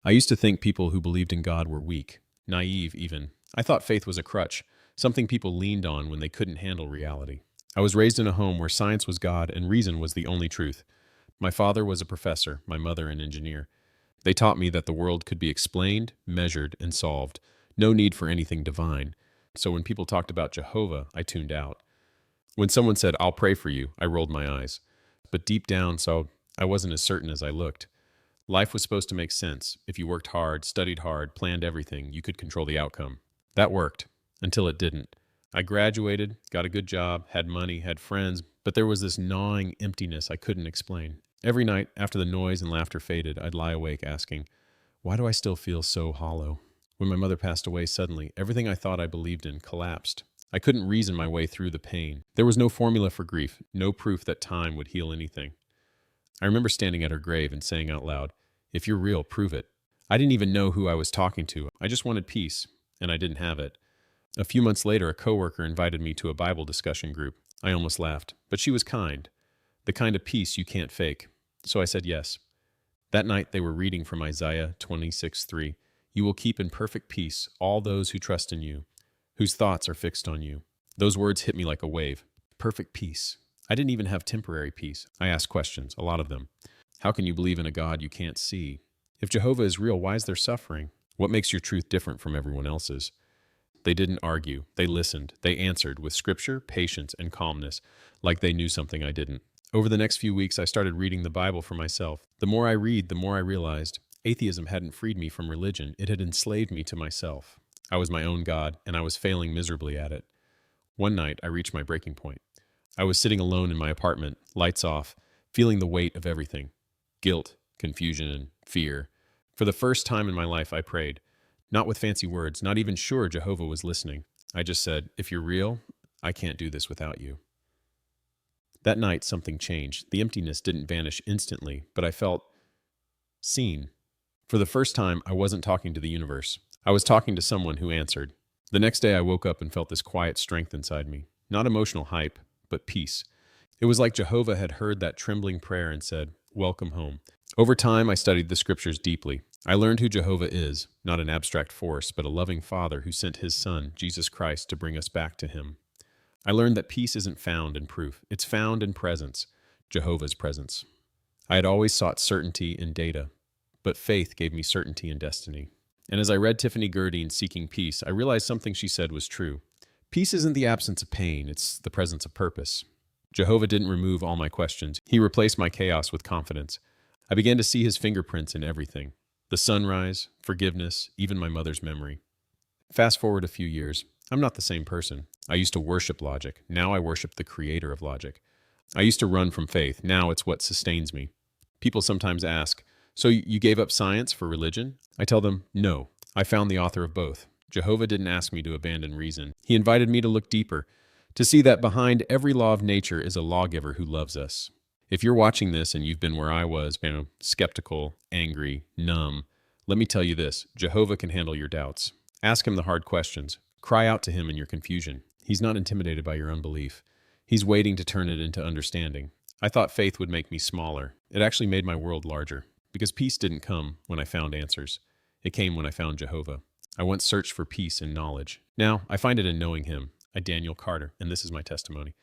I used to think people who believed in God were weak, naive even. I thought faith was a crutch, something people leaned on when they couldn't handle reality. I was raised in a home where science was God and reason was the only truth. My father was a professor, my mother an engineer. They taught me that the world could be explained, measured, and solved. No need for anything divine. So when people talked about Jehovah, I tuned out. When someone said, "I'll pray for you," I rolled my eyes. But deep down, so I wasn't as certain as I looked. Life was supposed to make sense. If you worked hard, studied hard, planned everything, you could control the outcome. That worked, until it didn't. I graduated, got a good job, had money, had friends, but there was this gnawing emptiness I couldn't explain. Every night, after the noise and laughter faded, I'd lie awake asking, why do I still feel so hollow? When my mother passed away suddenly, everything I thought I believed in collapsed. I couldn't reason my way through the pain. There was no formula for grief, no proof that time would heal anything. I remember standing at her grave and saying out loud, "If you're real, prove it." I didn't even know who I was talking to. I just wanted peace, and I didn't have it. A few months later, a coworker invited me to a Bible discussion group. I almost laughed, but she was kind. The kind of peace you can't fake. So I said yes. That night they were reading from Isaiah 26:3. You will keep in perfect peace all those who trust in you, whose thoughts are fixed on you. Those words hit me like a wave. Perfect peace. I didn't even have temporary peace. I asked questions, a lot of them. How can you believe in a God you can't see? If Jehovah is real, why is there suffering? What makes your truth different from everyone else's? They didn't argue. They listened. They answered with scripture, patience, and calmness, like they knew something I didn't. Over the next few weeks, I started reading the Bible for myself. The more I read, the more I realized atheism hadn't freed me from religion. It had enslaved me to myself. I was my own God, and I was failing miserably at it. One night, I reached my breaking point. I was sitting alone in my apartment, lights off, feeling the weight of everything. Guilt, confusion, and fear. For the first time in my life, I prayed. Not with fancy words, not even sure Jehovah was listening. I just said, if you're real, I can't do this without you. That night, something changed. The emptiness didn't vanish instantly, but I felt seen. For the first time, I wasn't talking to the universe. I was talking to someone who answered. The next day, I woke up and felt this quiet strength inside me. Not emotional hype, but peace. It was like Jehovah had heard that trembling prayer and said, welcome home. Over time, I studied the scriptures deeply. I learned who Jehovah is, not an abstract force, but a loving Father who sent his Son, Jesus Christ, to bring us back to him. I learned that peace isn't found in proof. It's found in presence, Jehovah's presence. I had always sought certainty in data, but faith gave me certainty in destiny. And as I read Tiffany Gerdine, Seeking Peace, I realized something she said was true. Peace isn't the absence of pain, it's the presence of purpose. Jehovah didn't remove all my questions. He replaced my chaos with confidence. I began to see his fingerprints in everything. The sunrise, forgiveness, even my mother's memory. Fast forward a few years. I'm not the same person. I used to worship logic. Now I worship the creator of logic. I used to run from faith. Now it's what sustains me. People sometimes ask, so you gave up science for religion? I tell them, no. I found the author of both. Jehovah didn't ask me to abandon reason. He invited me to look deeper, to see that behind every law of nature is a lawgiver who loves us. If you're watching this and you've been where I was, skeptical, angry, numb, let me tell you this, Jehovah can handle your doubts. Ask him the hard questions. Cry out to him in your confusion. He's not intimidated by your unbelief. He's waiting to turn it into understanding. I thought faith would make me smaller. It actually made my world larger. Because peace didn't come when I found answers. It came when I found Jehovah. I once searched for peace in knowledge. Now, I find it in knowing him. I, Daniel Carter, and this is my testimony.